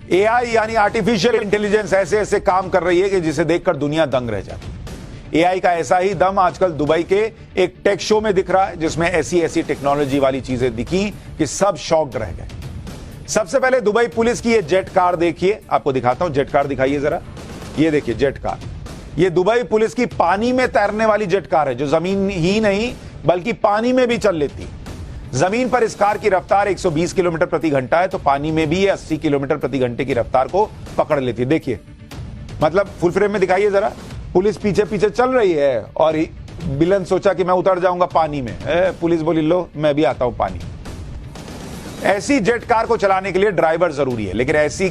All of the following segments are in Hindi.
एआई यानी आर्टिफिशियल इंटेलिजेंस ऐसे ऐसे काम कर रही है कि जिसे देखकर दुनिया दंग रह जाती है। एआई का ऐसा ही दम आजकल दुबई के एक टेक शो में दिख रहा है, जिसमें ऐसी ऐसी टेक्नोलॉजी वाली चीजें दिखी कि सब शॉक्ड रह गए। सबसे पहले दुबई पुलिस की ये जेट कार देखिए, आपको दिखाता हूं। जेट कार दिखाइए जरा, ये देखिए जेट कार। ये दुबई पुलिस की पानी में तैरने वाली जेट कार है, जो जमीन ही नहीं बल्कि पानी में भी चल लेती है। जमीन पर इस कार की रफ्तार 120 किलोमीटर प्रति घंटा है, तो पानी में भी ये 80 किलोमीटर प्रति घंटे की रफ्तार को पकड़ लेती है। देखिए, मतलब फुल फ्रेम में दिखाइए जरा। पुलिस पीछे पीछे चल रही है और विलन सोचा कि मैं उतर जाऊंगा पानी में। पुलिस बोली लो मैं भी आता हूं पानी। ऐसी जेट कार को चलाने के लिए ड्राइवर जरूरी है, लेकिन ऐसी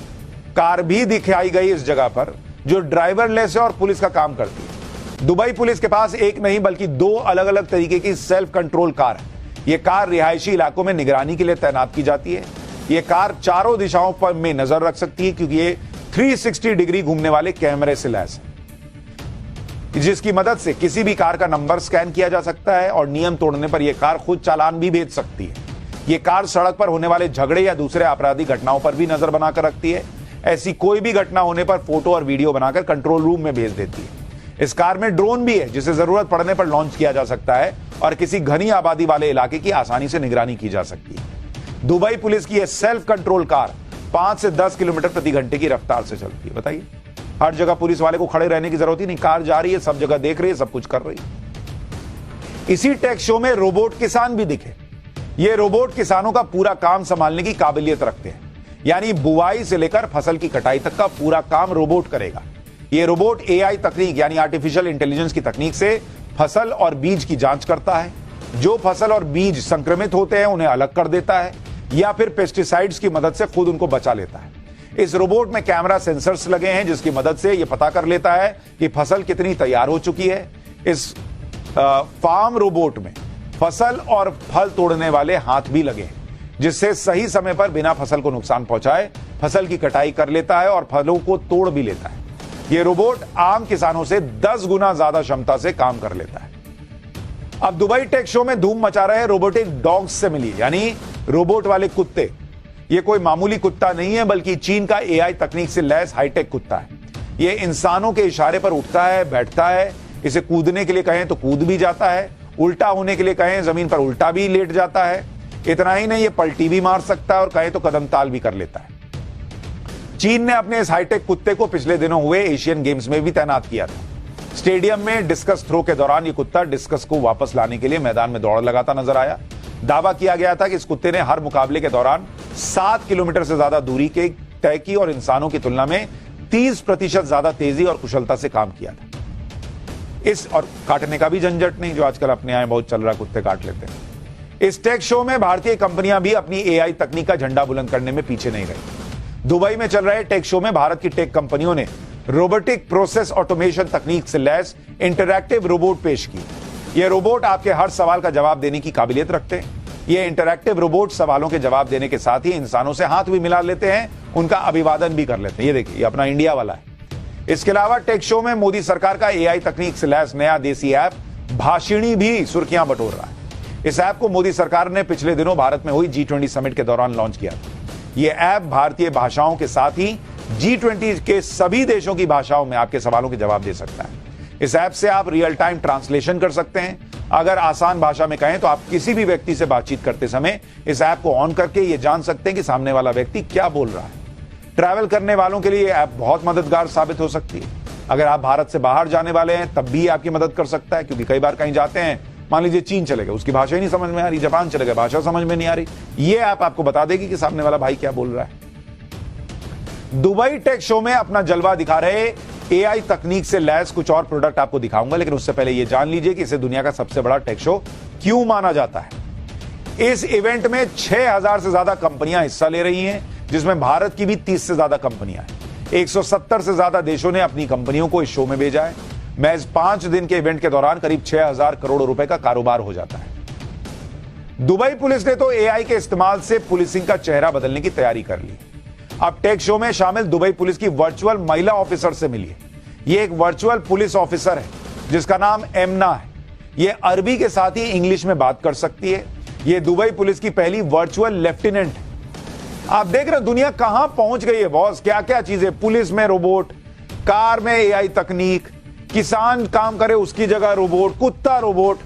कार भी दिखाई गई इस जगह पर जो ड्राइवरलेस है और पुलिस का काम करती है। दुबई पुलिस के पास एक नहीं बल्कि दो अलग अलग तरीके की सेल्फ कंट्रोल कार है। यह कार रिहायशी इलाकों में निगरानी के लिए तैनात की जाती है। यह कार चारों दिशाओं पर में नजर रख सकती है, क्योंकि ये 360 डिग्री घूमने वाले कैमरे से लैस है, जिसकी मदद से किसी भी कार का नंबर स्कैन किया जा सकता है और नियम तोड़ने पर यह कार खुद चालान भी भेज सकती है। यह कार सड़क पर होने वाले झगड़े या दूसरे आपराधिक घटनाओं पर भी नजर बनाकर रखती है। ऐसी कोई भी घटना होने पर फोटो और वीडियो बनाकर कंट्रोल रूम में भेज देती है। इस कार में ड्रोन भी है, जिसे जरूरत पड़ने पर लॉन्च किया जा सकता है और किसी घनी आबादी वाले इलाके की आसानी से निगरानी की जा सकती है। दुबई पुलिस की यह सेल्फ कंट्रोल कार 5 से 10 किलोमीटर प्रति घंटे की रफ्तार से चलती है। बताइए, हर जगह पुलिस वाले को खड़े रहने की जरूरत ही नहीं। कार जा रही है, सब जगह देख रही है, सब कुछ कर रही है। इसी टेक शो में रोबोट किसान भी दिखे। ये रोबोट किसानों का पूरा काम संभालने की काबिलियत रखते हैं, यानी बुआई से लेकर फसल की कटाई तक का पूरा काम रोबोट करेगा। ये रोबोट एआई तकनीक यानी आर्टिफिशियल इंटेलिजेंस की तकनीक से फसल और बीज की जांच करता है। जो फसल और बीज संक्रमित होते हैं उन्हें अलग कर देता है, या फिर पेस्टिसाइड्स की मदद से खुद उनको बचा लेता है। इस रोबोट में कैमरा सेंसर्स लगे हैं, जिसकी मदद से यह पता कर लेता है कि फसल कितनी तैयार हो चुकी है। इस फार्म रोबोट में फसल और फल तोड़ने वाले हाथ भी लगे हैं, जिससे सही समय पर बिना फसल को नुकसान पहुंचाए फसल की कटाई कर लेता है और फलों को तोड़ भी लेता है। यह रोबोट आम किसानों से 10 गुना ज्यादा क्षमता से काम कर लेता है। अब दुबई टेक शो में धूम मचा रहे रोबोटिक डॉग्स से मिलिए, यानी रोबोट वाले कुत्ते। यह कोई मामूली कुत्ता नहीं है, बल्कि चीन का एआई तकनीक से लैस हाईटेक कुत्ता है। यह इंसानों के इशारे पर उठता है, बैठता है। इसे कूदने के लिए कहें तो कूद भी जाता है, उल्टा होने के लिए कहें जमीन पर उल्टा भी लेट जाता है। इतना ही नहीं, ये पलटी भी मार सकता है और कहे तो कदम ताल भी कर लेता है। चीन ने अपने इस हाईटेक कुत्ते को पिछले दिनों हुए एशियन गेम्स में भी तैनात किया था। स्टेडियम में डिस्कस थ्रो के दौरान ये कुत्ता डिस्कस को वापस लाने के लिए मैदान में दौड़ लगाता नजर आया। दावा किया गया था कि इस कुत्ते ने हर मुकाबले के दौरान 7 किलोमीटर से ज्यादा दूरी के तय की और इंसानों की तुलना में 30% ज्यादा तेजी और कुशलता से काम किया था। इस और काटने का भी झंझट नहीं, जो आजकल अपने यहाँ बहुत चल रहा, कुत्ते काट लेते हैं। इस टेक शो में भारतीय कंपनियां भी अपनी एआई तकनीक का झंडा बुलंद करने में पीछे नहीं रही। दुबई में चल रहे टेक शो में भारत की टेक कंपनियों ने रोबोटिक प्रोसेस ऑटोमेशन तकनीक से लैस इंटरैक्टिव रोबोट पेश की। ये रोबोट आपके हर सवाल का जवाब देने की काबिलियत रखते हैं। ये इंटरैक्टिव रोबोट सवालों के जवाब देने के साथ ही इंसानों से हाथ भी मिला लेते हैं, उनका अभिवादन भी कर लेते हैं। ये देखिए, ये अपना इंडिया वाला है। इसके अलावा टेक शो में मोदी सरकार का एआई तकनीक से लैस नया देसी ऐप भाषिणी भी सुर्खियां बटोर रहा है। इस ऐप को मोदी सरकार ने पिछले दिनों भारत में हुई G20 समिट के दौरान लॉन्च किया था। यह ऐप भारतीय भाषाओं के साथ ही G20 के सभी देशों की भाषाओं में आपके सवालों के जवाब दे सकता है। इस ऐप से आप रियल टाइम ट्रांसलेशन कर सकते हैं। अगर आसान भाषा में कहें तो आप किसी भी व्यक्ति से बातचीत करते समय इस ऐप को ऑन करके यह जान सकते हैं कि सामने वाला व्यक्ति क्या बोल रहा है। ट्रैवल करने वालों के लिए यह ऐप बहुत मददगार साबित हो सकती है। अगर आप भारत से बाहर जाने वाले हैं तब भी आपकी मदद कर सकता है, क्योंकि कई बार कहीं जाते हैं, मान लीजिए चीन चले गए, उसकी भाषा ही नहीं समझ में आ रही, जापान चले गए, भाषा समझ में नहीं आ रही, ये ऐप आपको बता देगी कि सामने वाला भाई क्या बोल रहा है। दुबई टेक शो में अपना जलवा दिखा रहे एआई तकनीक से लैस कुछ और प्रोडक्ट आपको दिखाऊंगा, लेकिन उससे पहले यह जान लीजिए कि इसे दुनिया का सबसे बड़ा टेक शो क्यों माना जाता है। इस इवेंट में 6000 से ज्यादा कंपनियां हिस्सा ले रही हैं, जिसमें भारत की भी 30 से ज्यादा कंपनियां हैं। 170 से ज्यादा देशों ने अपनी कंपनियों को इस शो में भेजा है। महज 5 दिन के इवेंट के दौरान करीब 6000 करोड़ रुपए का कारोबार हो जाता है। दुबई पुलिस ने तो एआई के इस्तेमाल से पुलिसिंग का चेहरा बदलने की तैयारी कर ली। अब टेक शो में शामिल दुबई पुलिस की वर्चुअल महिला ऑफिसर से मिलिए। यह एक वर्चुअल पुलिस ऑफिसर है जिसका नाम एमना है। यह अरबी के साथ ही इंग्लिश में बात कर सकती है। यह दुबई पुलिस की पहली वर्चुअल लेफ्टिनेंट है। आप देख रहे दुनिया कहां पहुंच गई है बॉस, क्या क्या चीजें, पुलिस में रोबोट, कार में एआई तकनीक, किसान काम करे उसकी जगह रोबोट, कुत्ता रोबोट।